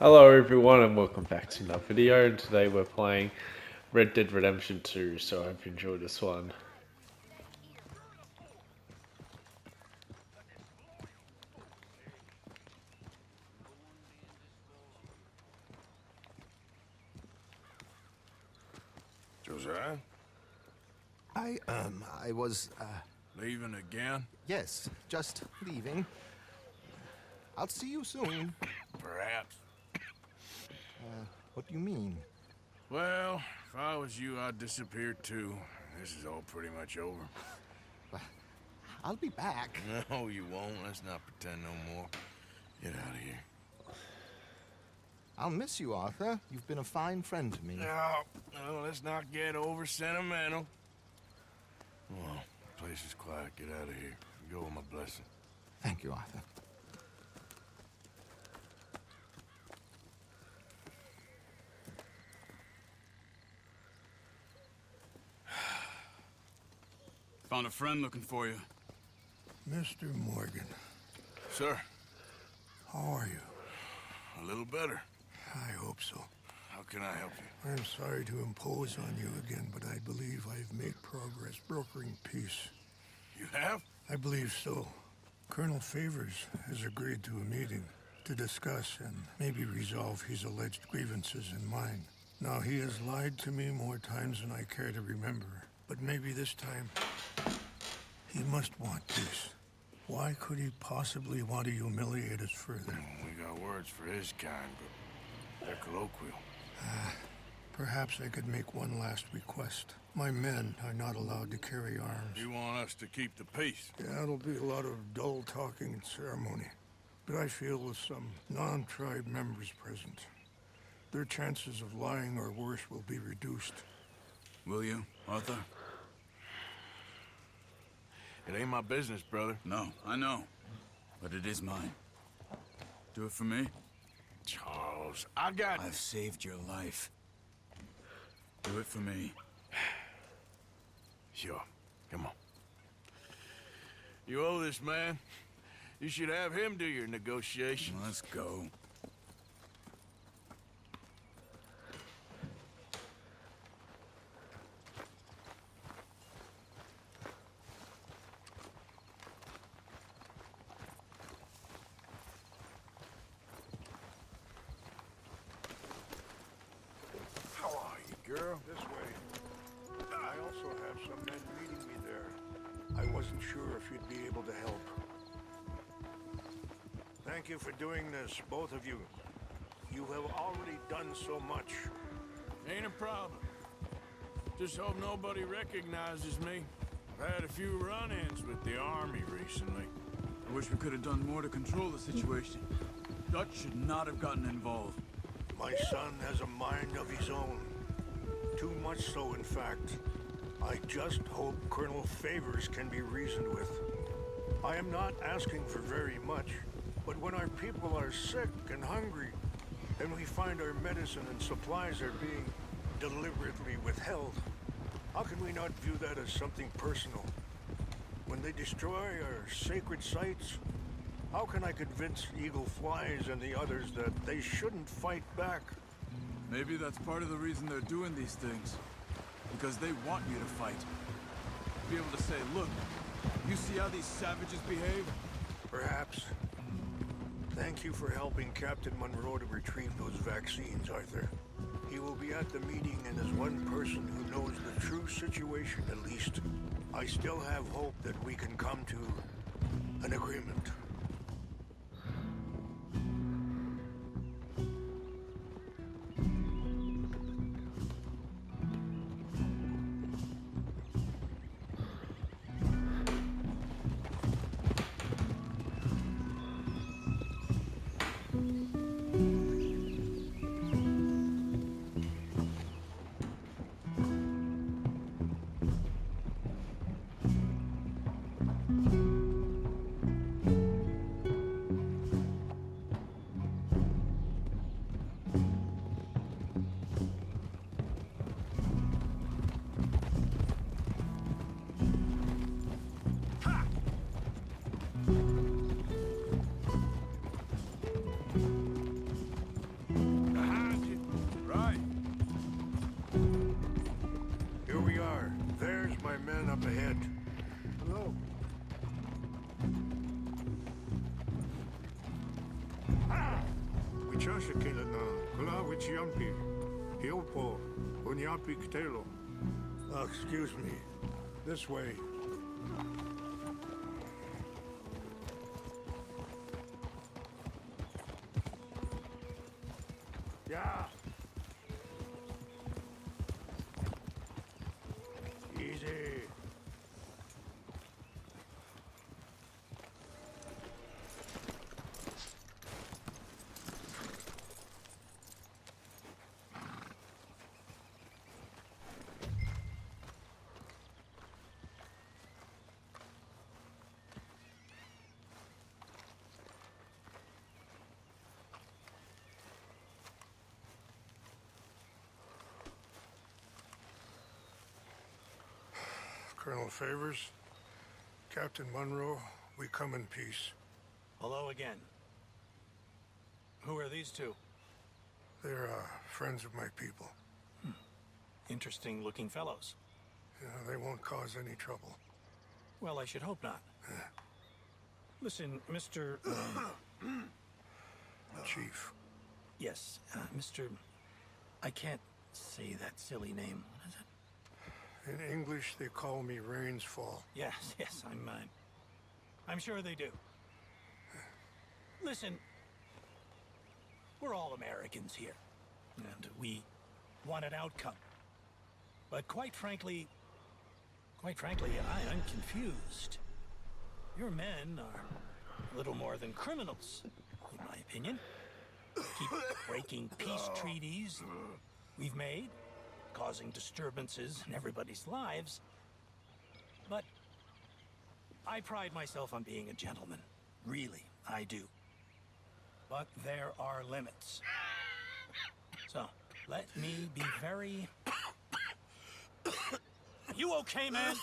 Hello everyone and welcome back to another video, and today we're playing Red Dead Redemption 2, so I hope you enjoy this one. Josiah? I was, Leaving again? yes, just leaving. I'll see you soon. Perhaps. What do you mean? Well, if I was you, I'd disappear too. This is all pretty much over. I'll be back. No, you won't. Let's not pretend no more. Get out of here. I'll miss you, Arthur. You've been a fine friend to me. No, let's not get over sentimental. Well, the place is quiet. Get out of here. You go with my blessing. Thank you, Arthur. Found a friend looking for you. Mr. Morgan, Sir, how are you? a little better. I hope so. How can I help you? I'm sorry to impose on you again, but I believe I've made progress brokering peace. You have? I believe so. Colonel Favors has agreed to a meeting to discuss and maybe resolve his alleged grievances and mine. Now, he has lied to me more times than I care to remember, but maybe this time he must want peace. Why could he possibly want to humiliate us further? We got words for his kind, but they're colloquial. Perhaps I could make one last request. My men are not allowed to carry arms. You want us to keep the peace? Yeah, it'll be a lot of dull talking and ceremony. But I feel with some non-tribe members present, their chances of lying or worse will be reduced. Will you, Arthur? It ain't my business, brother. No, I know. But it is mine. Do it for me? Charles, I got... I've saved your life. Do it for me. Sure. Come on. You owe this man. You should have him do your negotiations. Let's go. How are you, girl? This way. I also have some men meeting me there. I wasn't sure if you'd be able to help. Thank you for doing this, both of you. You have already done so much. Ain't a problem. Just hope nobody recognizes me. I've had a few run-ins with the army recently. I wish we could have done more to control the situation. Dutch should not have gotten involved. My son has a mind of his own. Too much so, in fact. I just hope Colonel Favors can be reasoned with. I am not asking for very much, but when our people are sick and hungry, and we find our medicine and supplies are being deliberately withheld, how can we not view that as something personal? When they destroy our sacred sites, how can I convince Eagle Flies and the others that they shouldn't fight back? Maybe that's part of the reason they're doing these things. Because they want you to fight. Be able to say, look, you see how these savages behave? Perhaps. Thank you for helping Captain Monroe to retrieve those vaccines, Arthur. He will be at the meeting, and as one person who knows the true situation at least, I still have hope that we can come to an agreement. Chasha Kilana, Kulawich Yampi, Hiopo, Unyapi Ktelo. Excuse me. This way. Yeah. Easy. Colonel Favors, Captain Monroe, we come in peace. Hello again. Who are these two? They're friends of my people. Interesting looking fellows. Yeah, they won't cause any trouble. Well, I should hope not. Listen, Mr. Chief. Yes, Mr. I can't say that silly name. What is it? In English, they call me Rains Fall. Yes, I'm sure they do. Listen, we're all Americans here, and we want an outcome. But quite frankly, I'm confused. Your men are a little more than criminals, in my opinion. Keep breaking peace treaties we've made, causing disturbances in everybody's lives. But I pride myself on being a gentleman. Really, I do. But there are limits. So, let me be very... You okay, man?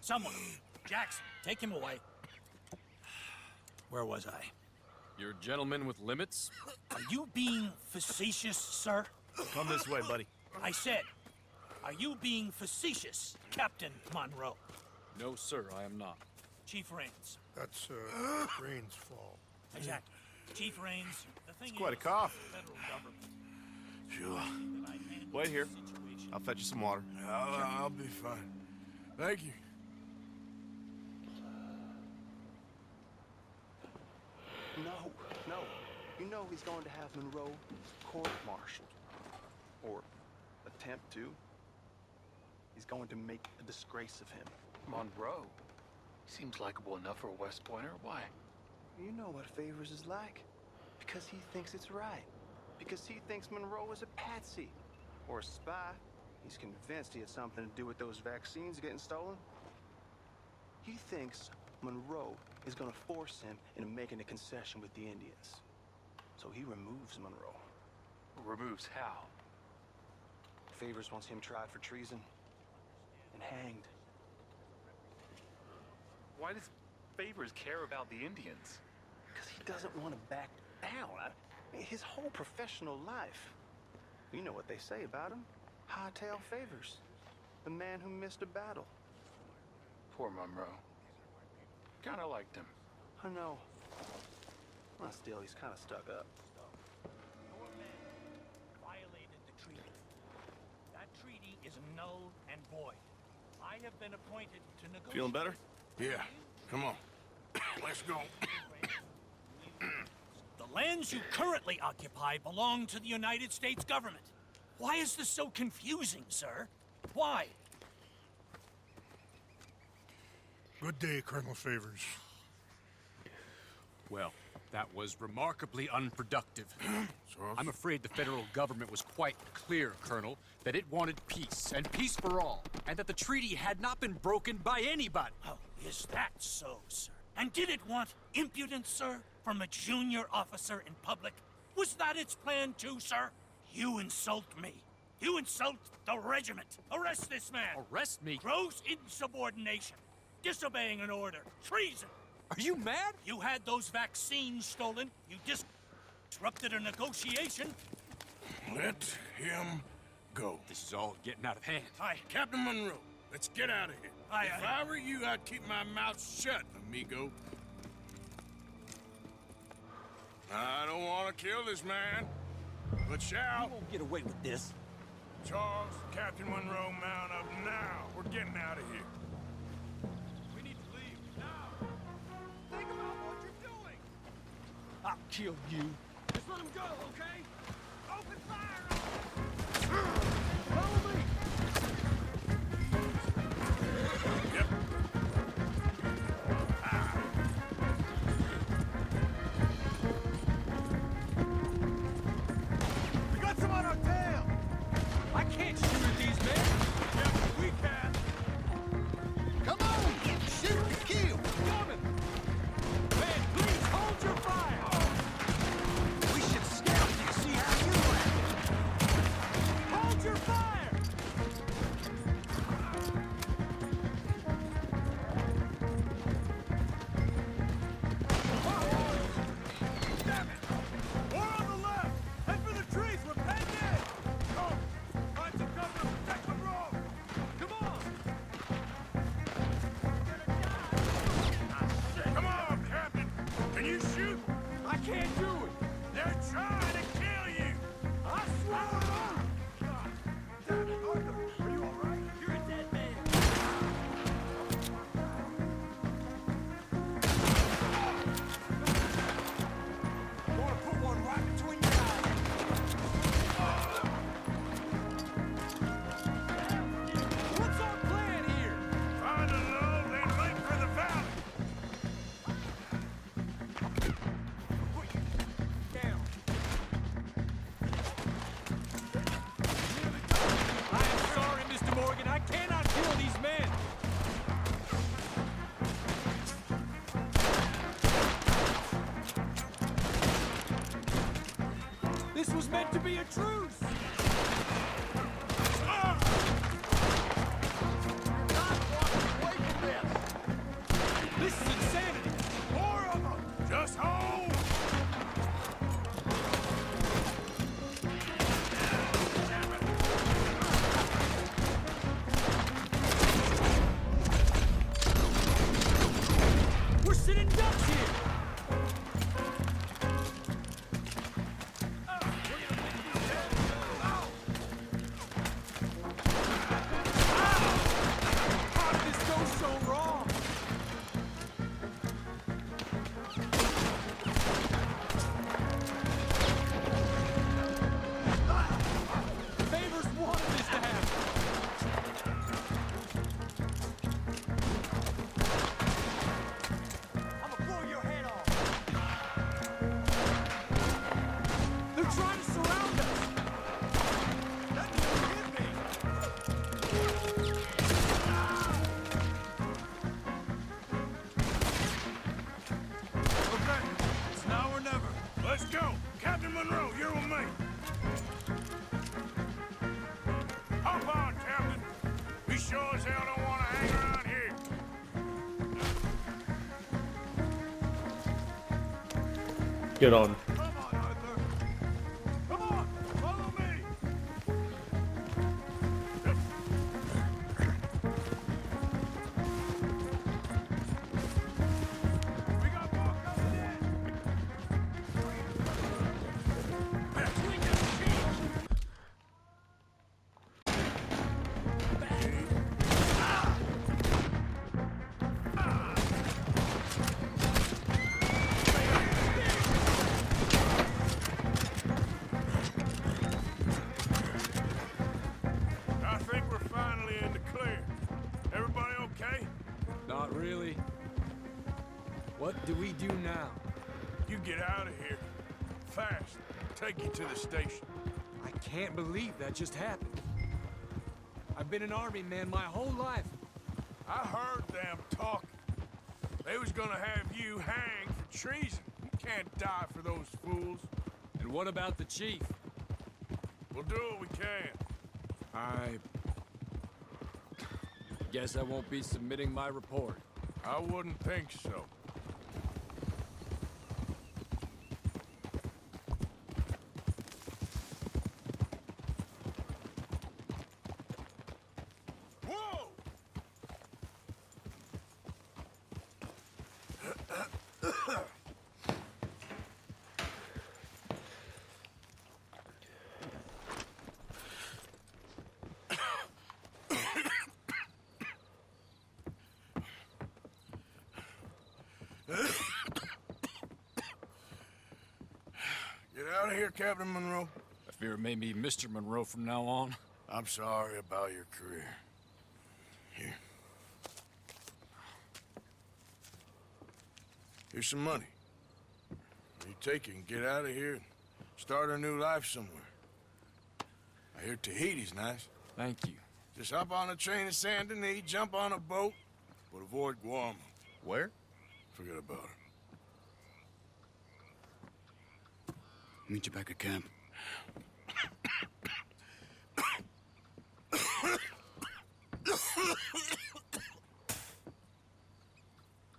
Someone. Jackson, take him away. Where was I? You're a gentleman with limits? Are you being facetious, sir? Come this way, buddy. I said, are you being facetious, Captain Monroe? No, sir, I am not. Chief Rains. That's Rains Fall. Exactly. Chief Rains, the thing Quite a is, cough. the federal government. Sure. that I handle Wait here. the situation. I'll fetch you some water. I'll be fine. Thank you. No. You know he's going to have Monroe court-martialed. Or attempt to. He's going to make a disgrace of him. Monroe? Seems likable enough for a West Pointer. Why? You know what Favors is like. Because he thinks it's right. Because he thinks Monroe is a patsy. Or a spy. He's convinced he had something to do with those vaccines getting stolen. He thinks Monroe is gonna force him into making a concession with the Indians. So he removes Monroe. Removes how? Favors wants him tried for treason and hanged. Why does Favors care about the Indians? Because he doesn't want to back down. His whole professional life. You know what they say about him. Hightail Favors. The man who missed a battle. Poor Monroe. Kinda liked him. I know. Well, still, he's kind of stuck up. Your men violated the treaty. That treaty is null and void. I have been appointed to negotiate. Feeling better? Yeah. Come on. Let's go. The lands you currently occupy belong to the United States government. Why is this so confusing, sir? Why? Good day, Colonel Favors. Well, that was remarkably unproductive. I'm afraid the federal government was quite clear, Colonel, that it wanted peace, and peace for all, and that the treaty had not been broken by anybody. Oh, is that so, sir? And did it want impudence, sir, from a junior officer in public? Was that its plan too, sir? You insult me. You insult the regiment. Arrest this man. Arrest me? Gross insubordination. Disobeying an order. Treason. Are you mad? You had those vaccines stolen. You disrupted a negotiation. Let him go. This is all getting out of hand. Captain Monroe, let's get out of here. If I were you, I'd keep my mouth shut, amigo. I don't want to kill this man, but shall. You won't get away with this. Charles, Captain Monroe, mount up now. We're getting out of here. We need to leave now. Think about what you're doing. I'll kill you. Just let him go, okay? Open fire! Follow me. Yep. We got some on our tail. I can't shoot at these men. Yeah, we can. Come on! Shoot and kill! Coming. Man, please hold your fire. We should scout and see how you act. Hold your fire. Damn it! More on the left! Head for the trees! We're pegged in! Go! Find some cover to protect the road! Come on. Come on, Captain! Can you shoot? I can't do it. They're trying to kill you! I swear. God damn it, Arthur! Are you alright? You're a dead man. Gonna put one right between your eyes! What's our plan here? Find a low, then make for the valley! Down. I am sorry, Mr. Morgan. I cannot kill these men. This was meant to be a truce. This is insanity. More of them! Just hold! We're sitting ducks here. How did this go so wrong? Favors wanted this to happen. I'm gonna blow your head off. They're trying to surround us. That didn't hit me. Okay, it's now or never. Let's go! Captain Monroe, you're with me! Hop on, Captain! We sure as hell don't want to hang around here! Get on. Come on, Arthur! Come on! Follow me! We got more coming in! Between the sheets! I think we're finally in the clear. Everybody okay? Not really. What do we do now? You get out of here. Fast. Take you to the station. I can't believe that just happened. I've been an army man my whole life. I heard them talking. They was gonna have you hanged for treason. You can't die for those fools. And what about the chief? We'll do what we can. I guess I won't be submitting my report. I wouldn't think so. Whoa! hear, Captain Monroe? I fear it may be Mr. Monroe from now on. I'm sorry about your career. Here. Here's some money. You take it and get out of here and start a new life somewhere. I hear Tahiti's nice. Thank you. Just hop on a train to Saint Denis, jump on a boat, but avoid Guam. Where? Forget about it. Meet you back at camp.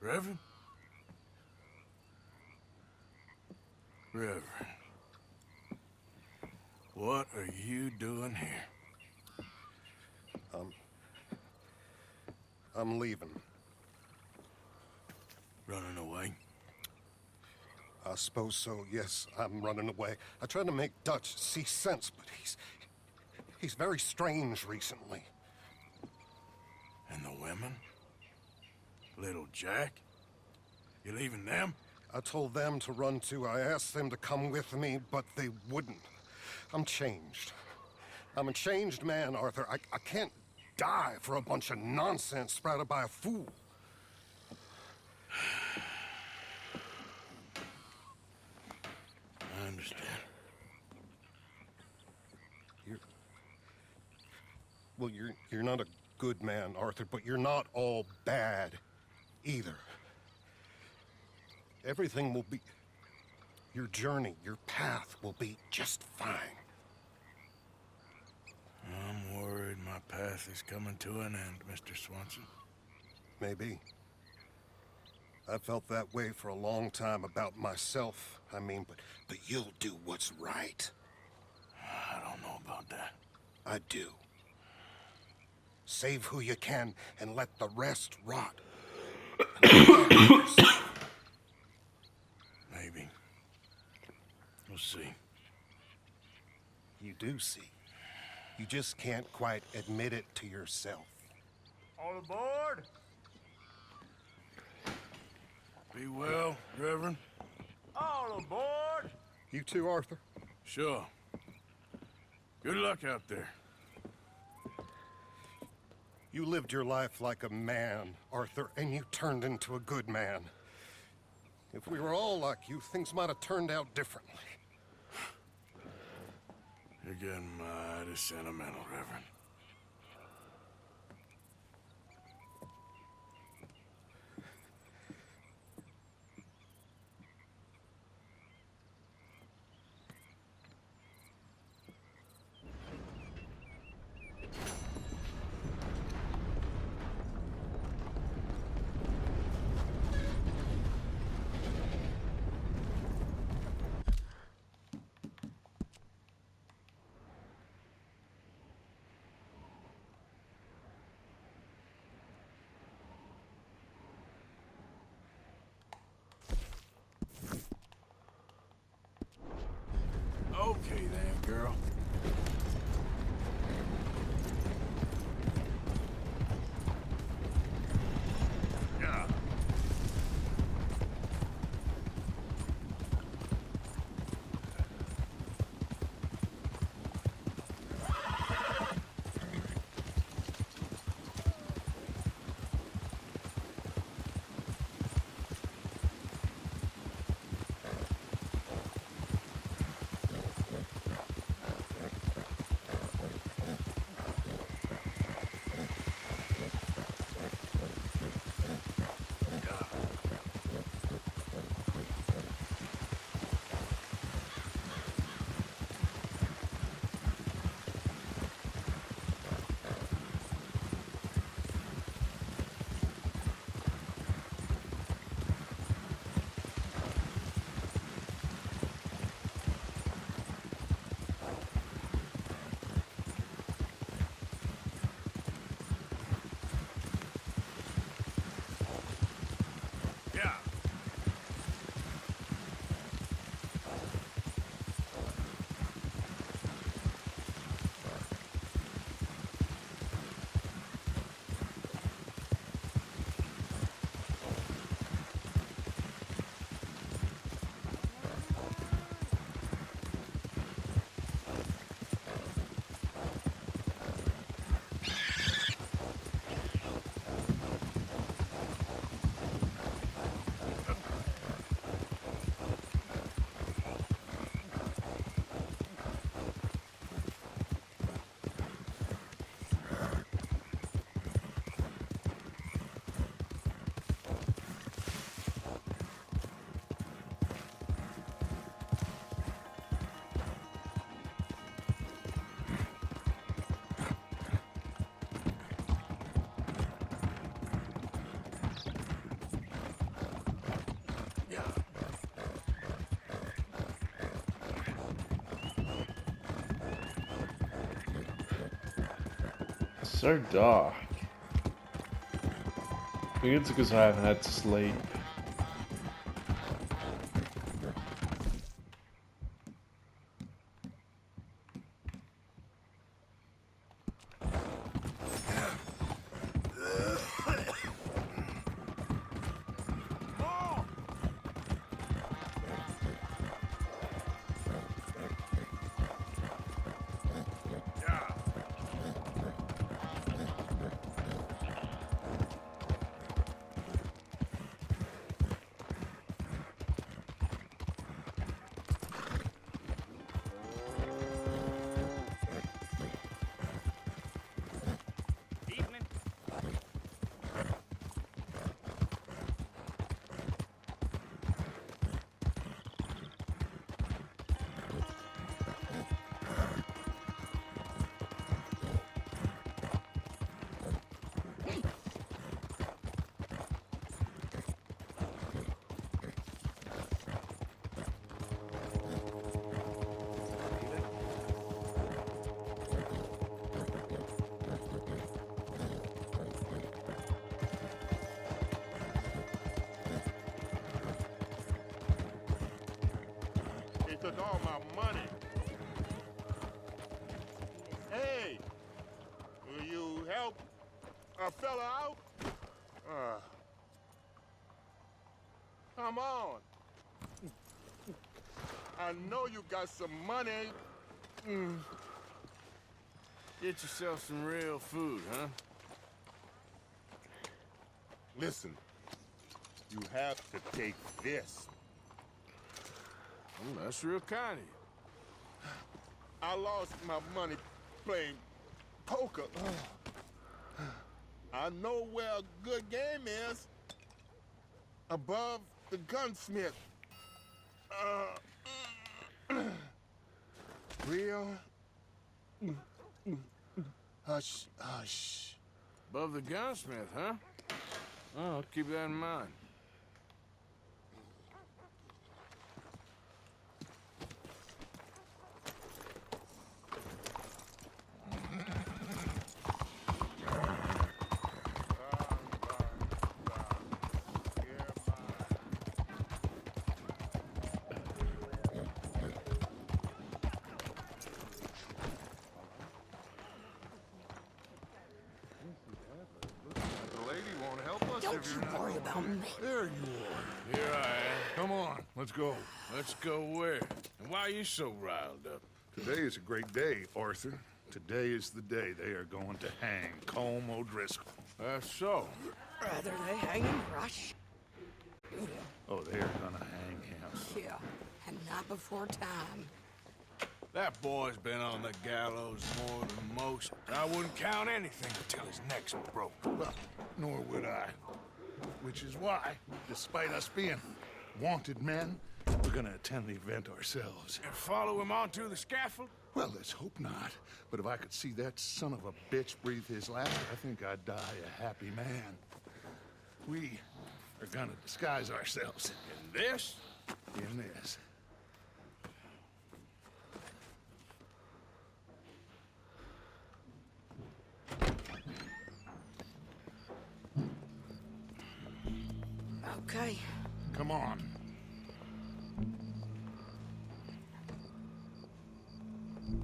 Reverend? Reverend. What are you doing here? I'm leaving. Running away? I suppose so, yes, I'm running away. I tried to make Dutch see sense, but he's very strange recently. And the women? Little Jack? You leaving them? I told them to run too. I asked them to come with me, but they wouldn't. I'm changed. I'm a changed man, Arthur. I can't die for a bunch of nonsense sprouted by a fool. I understand. You're not a good man, Arthur, but you're not all bad either. Everything will be... Your journey, your path will be just fine. I'm worried my path is coming to an end, Mr. Swanson. Maybe. I felt that way for a long time about myself, I mean, but you'll do what's right. I don't know about that. I do. Save who you can and let the rest rot. Maybe. We'll see. You do see. You just can't quite admit it to yourself. All aboard! Be well, Reverend. All aboard! You too, Arthur? Sure. Good luck out there. You lived your life like a man, Arthur, and you turned into a good man. If we were all like you, things might have turned out differently. You're getting mighty sentimental, Reverend. So dark. I think it's because I haven't had sleep. He took all my money. Hey, will you help a fella out? Come on. I know you got some money. Get yourself some real food, huh? Listen, you have to take this. Well, that's real kind of you. I lost my money playing poker. I know where a good game is. Above the gunsmith. Real. Hush, hush. Above the gunsmith, huh? Oh, I'll keep that in mind. Don't you worry about me. There you are. Here I am. Come on, let's go. Let's go where? And why are you so riled up? Today is a great day, Arthur. Today is the day they are going to hang Colm O'Driscoll. That's so. Rather they hang him, Rush. Oh, they are gonna hang him. Yeah, and not before time. That boy's been on the gallows more than most. I wouldn't count anything until his neck's broke. Well, nor would I. Which is why, despite us being wanted men, we're gonna attend the event ourselves. And follow him onto the scaffold? Well, let's hope not. But if I could see that son of a bitch breathe his last, I think I'd die a happy man. We are gonna disguise ourselves. In this? In this. Okay. Come on.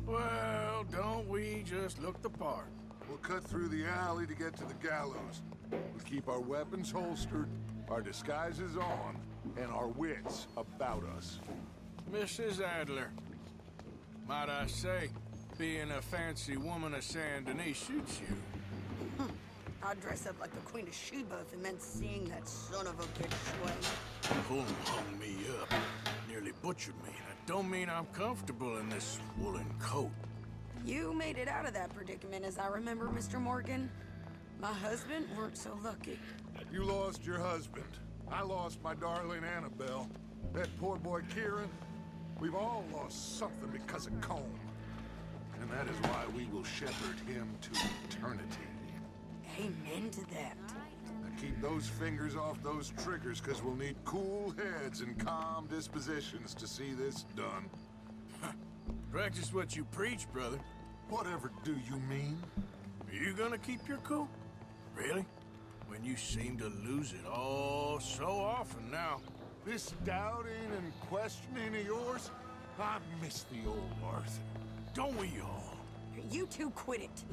Well, don't we just look the part? We'll cut through the alley to get to the gallows. We'll keep our weapons holstered, our disguises on, and our wits about us. Mrs. Adler, might I say, being a fancy woman of Saint Denis suits you. I'd dress up like the Queen of Sheba if it meant seeing that son of a bitch sway. Boom hung me up, nearly butchered me. That don't mean I'm comfortable in this woolen coat. You made it out of that predicament, as I remember, Mr. Morgan. My husband weren't so lucky. You lost your husband. I lost my darling Annabelle. That poor boy Kieran. We've all lost something because of Colm. And that is why we will shepherd him to eternity. Amen to that. Now keep those fingers off those triggers, because we'll need cool heads and calm dispositions to see this done. Practice what you preach, brother. Whatever do you mean? You gonna keep your cool? Really? When you seem to lose it all so often now. This doubting and questioning of yours, I miss the old Arthur. Don't we all? You two quit it.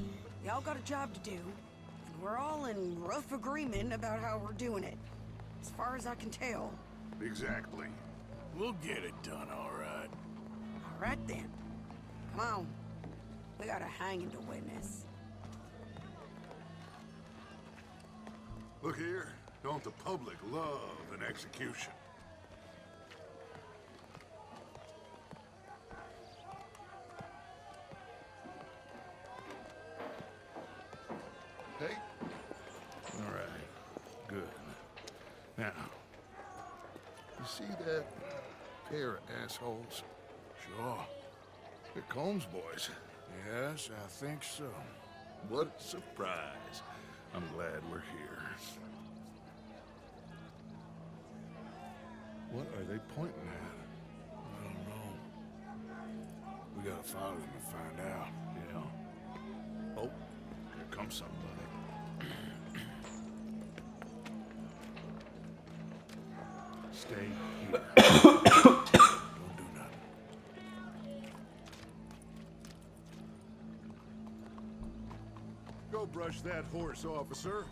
Y'all got a job to do, and we're all in rough agreement about how we're doing it. As far as I can tell. Exactly. We'll get it done, all right. All right then. Come on. We got a hanging to witness. Look here, don't the public love an execution? Hey? All right, good. Now, you see that pair of assholes? Sure. They're Combs boys. Yes, I think so. What a surprise. I'm glad we're here. What are they pointing at? I don't know. We gotta follow them and find out. Yeah. Oh, here comes somebody. Stay here. Don't do nothing. Go brush that horse, officer.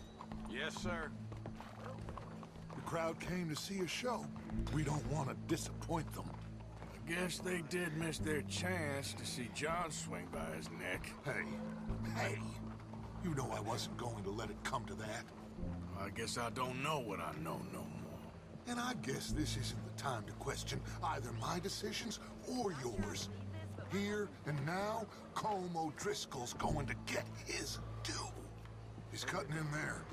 Yes, sir. The crowd came to see a show. We don't want to disappoint them. I guess they did miss their chance to see John swing by his neck. Hey, you know I wasn't going to let it come to that. I guess I don't know what I know no more. And I guess this isn't the time to question either my decisions or yours. Here and now, Colm O'Driscoll's going to get his due. He's cutting in there.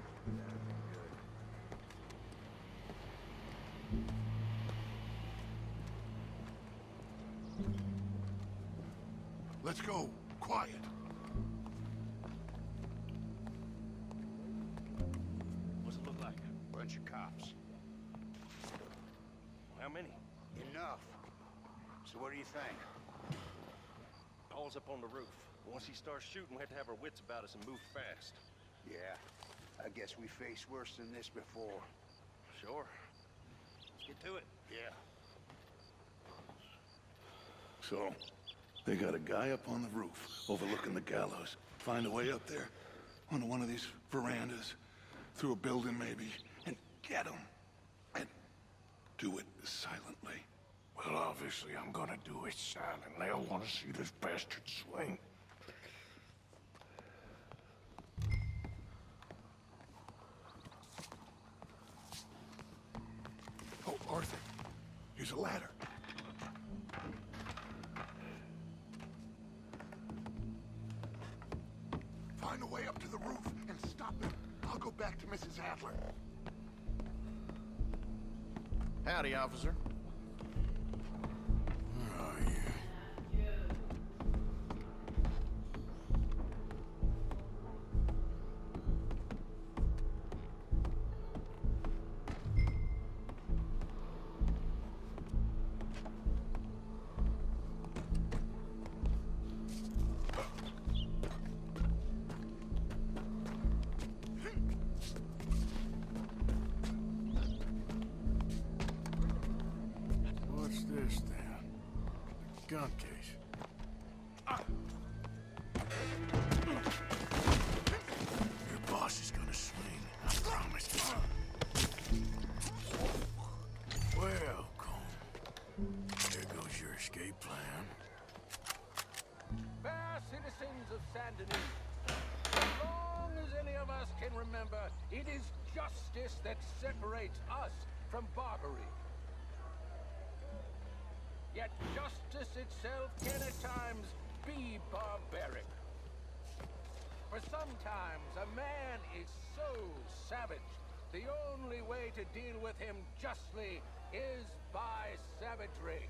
Let's go. Quiet. What's it look like? Bunch of cops. How many? Enough. So what do you think? Paul's up on the roof. Once he starts shooting, we have to have our wits about us and move fast. Yeah, I guess we faced worse than this before. Sure. Let's get to it. Yeah. So, they got a guy up on the roof, overlooking the gallows. Find a way up there, onto one of these verandas, through a building maybe, and get him. And do it silently. Well, obviously I'm gonna do it silently. I want to see this bastard swing. Oh, Arthur, here's a ladder. Find a way up to the roof and stop him. I'll go back to Mrs. Adler. Howdy, officer. Oh, yeah. What's this then? Gun case. Your boss is gonna swing, I promise you. Well, Colm, there goes your escape plan. Fair citizens of Saint Denis, as long as any of us can remember, it is justice that separates us from barbarity. Yet justice itself can at times be barbaric. For sometimes a man is so savage, the only way to deal with him justly is by savagery.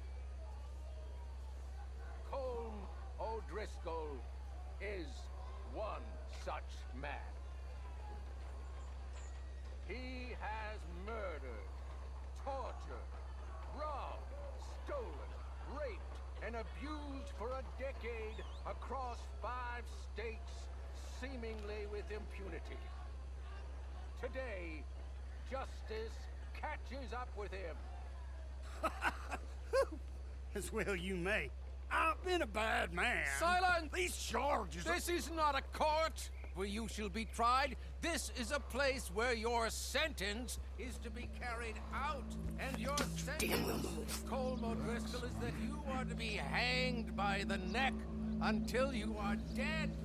Colm O'Driscoll is one such man. He has murdered, tortured, robbed, stolen, raped, and abused for a decade across 5 states, seemingly with impunity. Today, justice catches up with him. As well you may. I've been a bad man. Silence! These charges are... This is not a court where you shall be tried. This is a place where your sentence is to be carried out. And your sentence, Colm O'Driscoll, is that you are to be hanged by the neck until you are dead.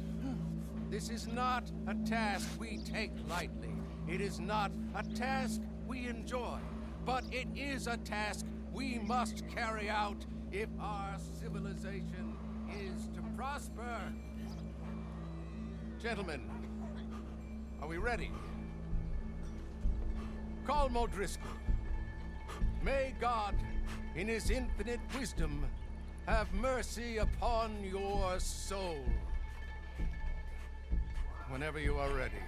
This is not a task we take lightly. It is not a task we enjoy. But it is a task we must carry out if our civilization is to prosper. Gentlemen, are we ready? Colm O'Driscoll, may God, in his infinite wisdom, have mercy upon your soul. Whenever you are ready.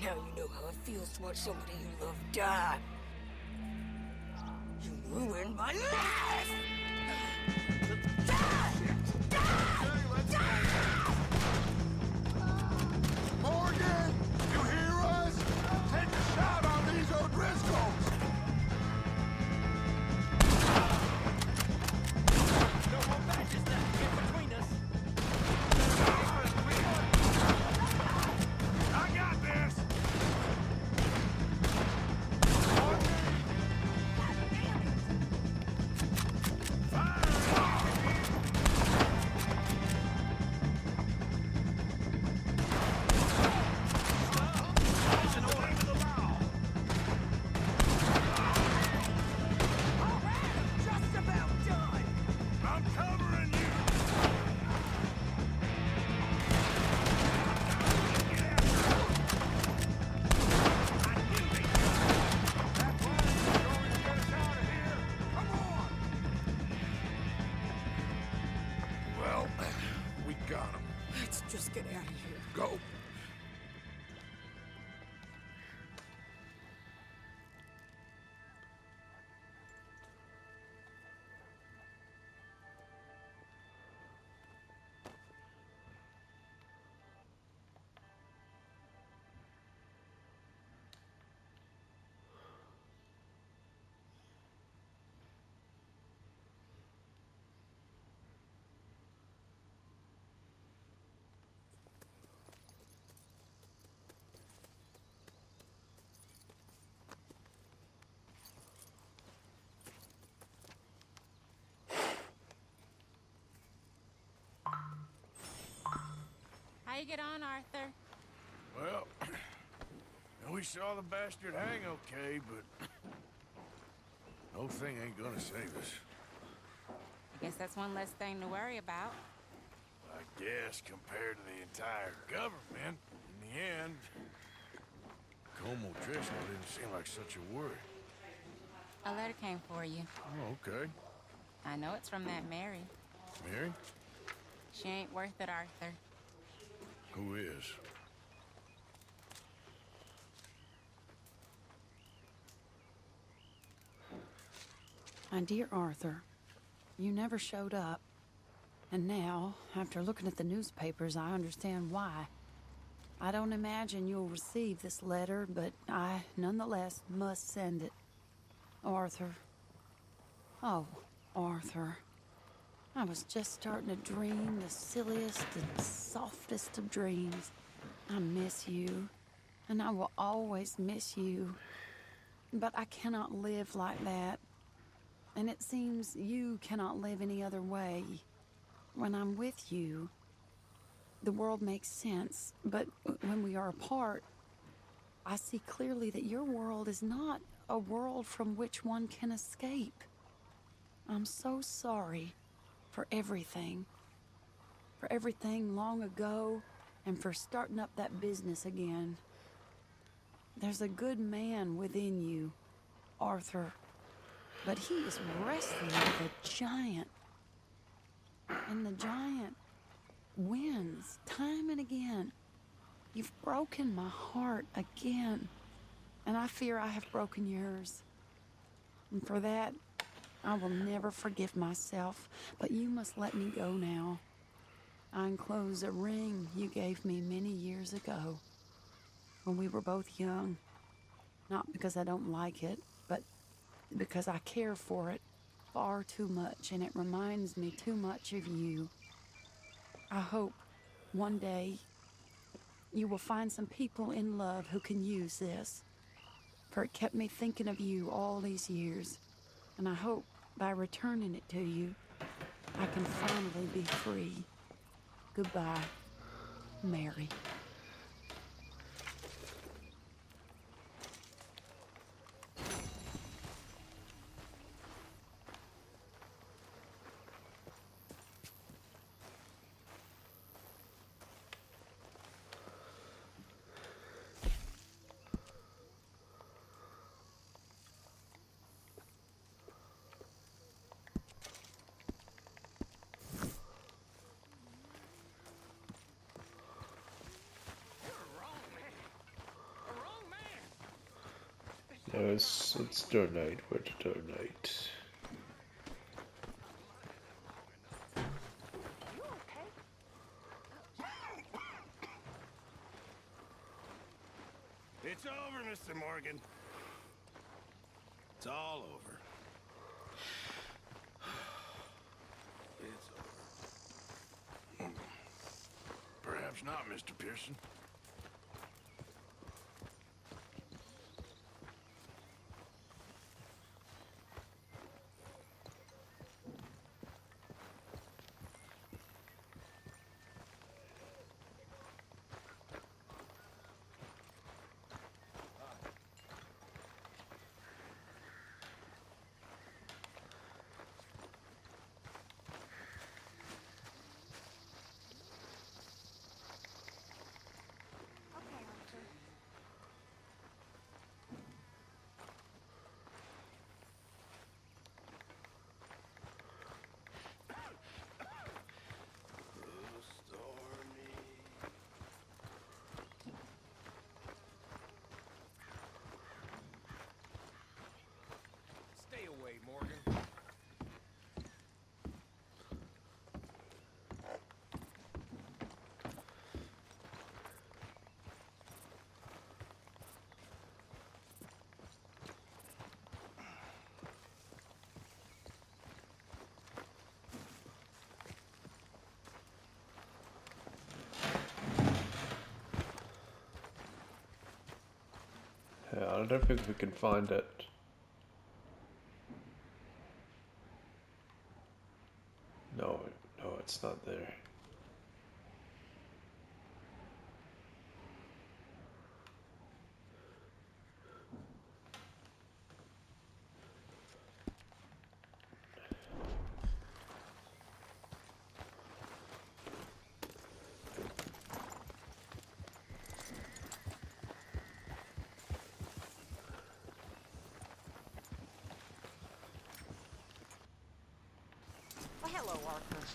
Now you know how it feels to watch somebody you love die. You ruined my life! Morgan, you hear us? Take a shot on these O'Driscolls! No more badges left. Get between us. I got this! Well, we got him. Let's just get out of here. Go. How you get on, Arthur? Well, we saw the bastard hang okay, but the whole thing ain't gonna save us. I guess that's one less thing to worry about. I guess compared to the entire government, in the end, Colm O'Driscoll didn't seem like such a worry. A letter came for you. Oh, okay. I know it's from that Mary. Mary? She ain't worth it, Arthur. Who is? My dear Arthur, you never showed up. And now, after looking at the newspapers, I understand why. I don't imagine you'll receive this letter, but I, nonetheless, must send it. Arthur. Oh, Arthur. I was just starting to dream the silliest and softest of dreams. I miss you, and I will always miss you. But I cannot live like that. And it seems you cannot live any other way. When I'm with you, the world makes sense. But when we are apart, I see clearly that your world is not a world from which one can escape. I'm so sorry for everything. For everything long ago, and for starting up that business again. There's a good man within you, Arthur. But he is wrestling with a giant. And the giant wins time and again. You've broken my heart again. And I fear I have broken yours. And for that, I will never forgive myself, but you must let me go now. I enclose a ring you gave me many years ago, when we were both young. Not because I don't like it, but because I care for it far too much, and it reminds me too much of you. I hope one day you will find some people in love who can use this, for it kept me thinking of you all these years, and I hope by returning it to you, I can finally be free. Goodbye, Mary. Let's donate. Where to donate? It's over, Mr. Morgan. It's all over. It's over. Perhaps not, Mr. Pearson. Stay away, Morgan. Yeah, I don't think we can find it. No, it's not there. Well, hello, Arthur.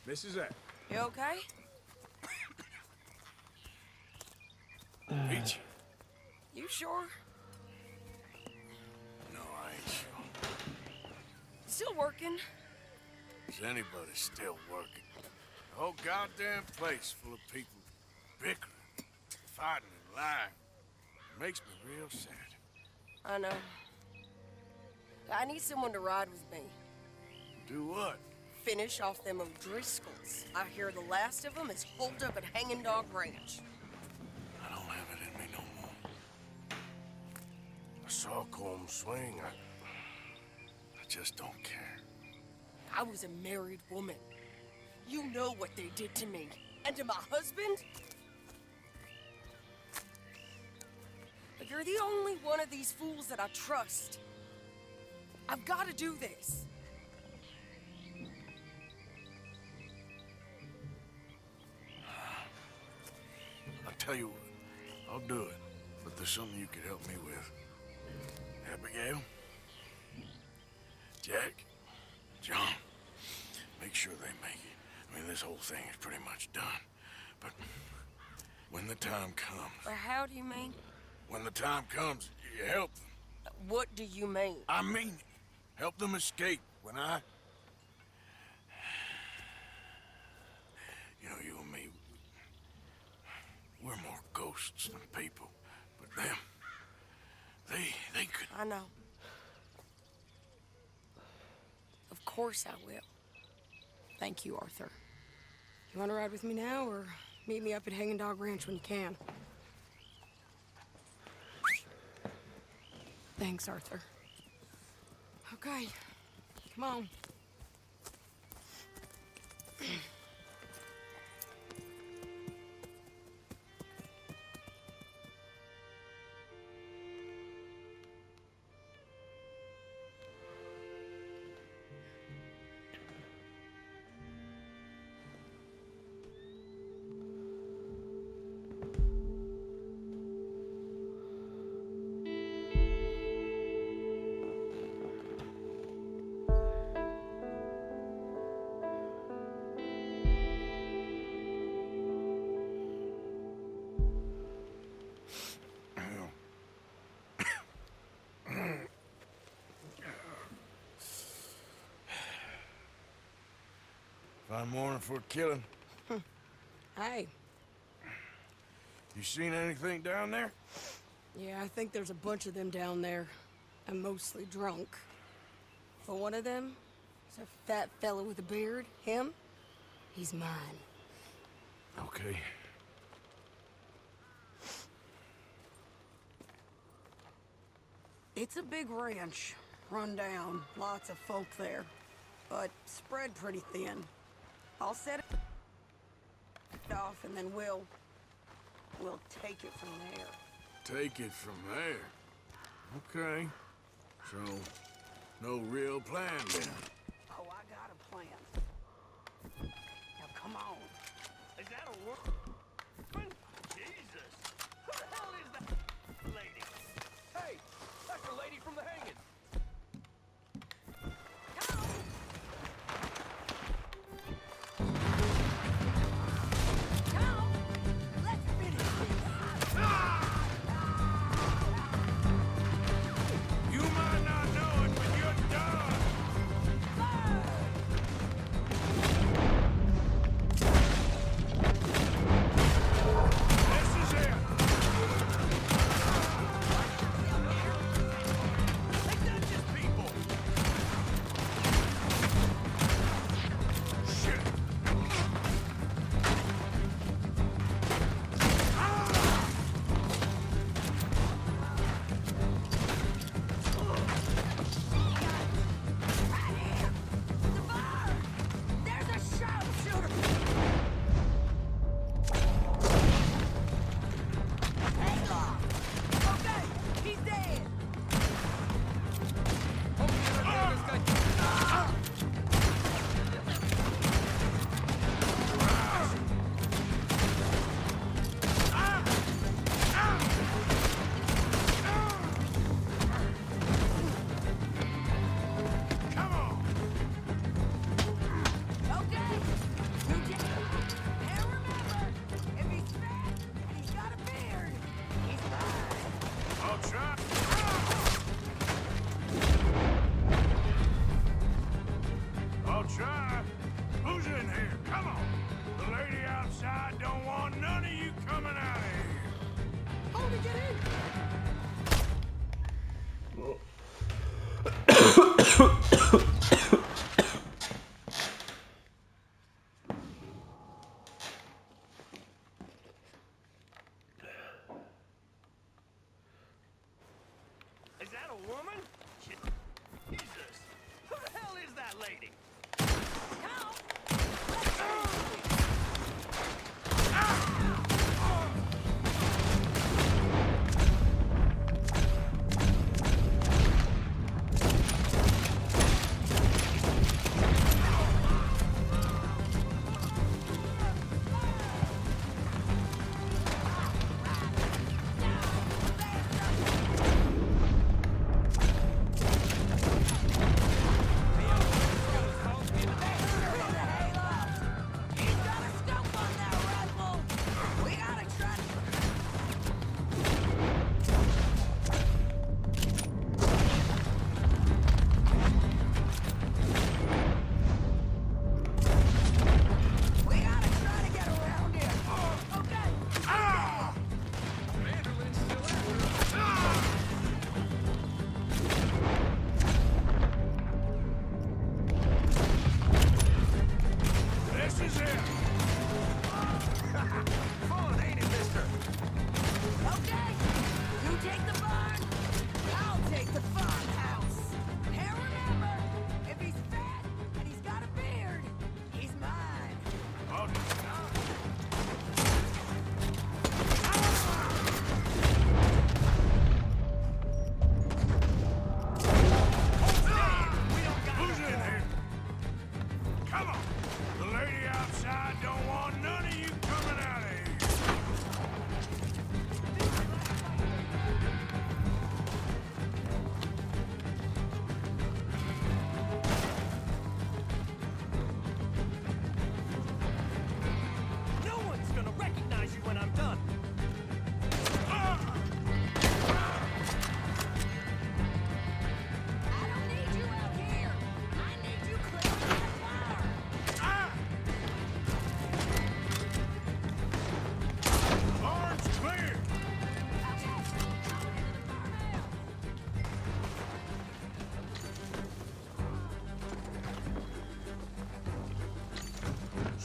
Mrs. A. You okay? Peachy. You sure? No, I ain't sure. Still working? Is anybody still working? The whole goddamn place full of people bickering, fighting, and lying. It makes me real sad. I know. I need someone to ride with me. Do what? Finish off them O'Driscolls. I hear the last of them is holed up at Hanging Dog Ranch. I don't have it in me no more. I saw Colm swing. I just don't care. I was a married woman. You know what they did to me. And to my husband? But you're the only one of these fools that I trust. I've got to do this. I'll tell you what, I'll do it. But there's something you could help me with. Abigail? Jack? John? Make sure they make it. I mean, this whole thing is pretty much done. But when the time comes... But how do you mean? When the time comes, you help them. What do you mean? I mean it. Help them escape when I... You know, you and me, we're more ghosts than people. But them, they could... I know. Of course I will. Thank you, Arthur. You want to ride with me now, or meet me up at Hanging Dog Ranch when you can? Thanks, Arthur. Okay, come on. Fine morning for a killing. Hey. You seen anything down there? Yeah, I think there's a bunch of them down there. I'm mostly drunk. But one of them is a fat fella with a beard. Him, he's mine. Okay. It's a big ranch, run down, lots of folk there, but spread pretty thin. I'll set it off and then we'll take it from there. Take it from there. Okay. So, no real plan then. Oh, I got a plan. Now come on. Is that a woman? Jesus! Who the hell is that lady? Hey, that's the lady from the hanging. You might not know it, but you're done. This is it. They not just people. Shit. There's a sharpshooter! Hang okay, he's dead! Come on. Okay, you just... And remember, if he's fat and he's got a beard, he's mine! I'll try. I'll try. Who's in here? Come on. The lady outside don't want none of you coming out of here. How did get in? Is that a woman? Jesus! Who the hell is that lady?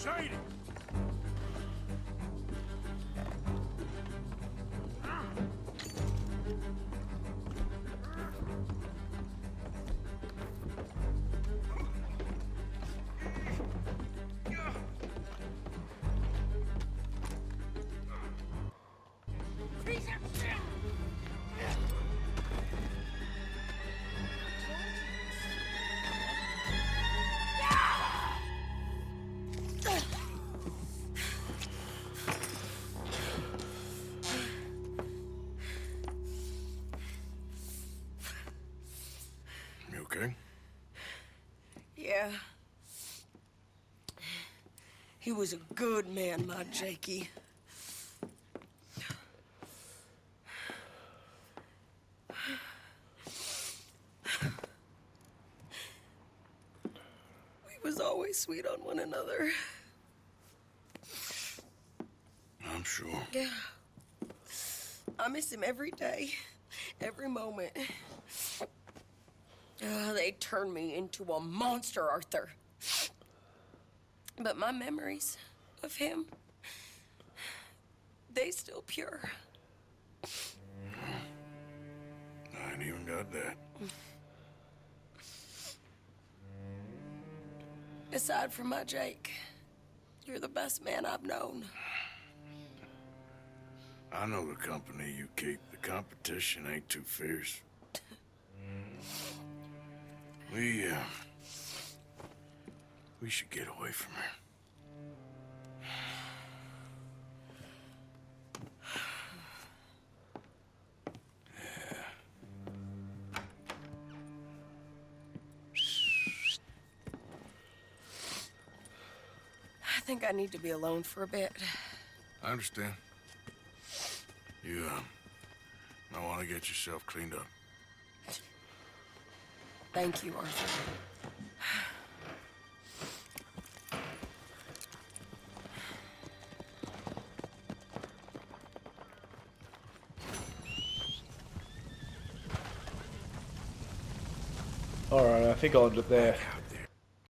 exciting! You okay? Yeah. He was a good man, my Jakey. We was always sweet on one another. I'm sure. Yeah. I miss him every day, every moment. They turned me into a monster, Arthur. But my memories of him, they still pure. I ain't even got that. Aside from my Jake, you're the best man I've known. I know the company you keep. The competition ain't too fierce. We should get away from her. I think I need to be alone for a bit. I understand. You, might want to get yourself cleaned up. Thank you, Arthur. Alright, I think I'll end it there.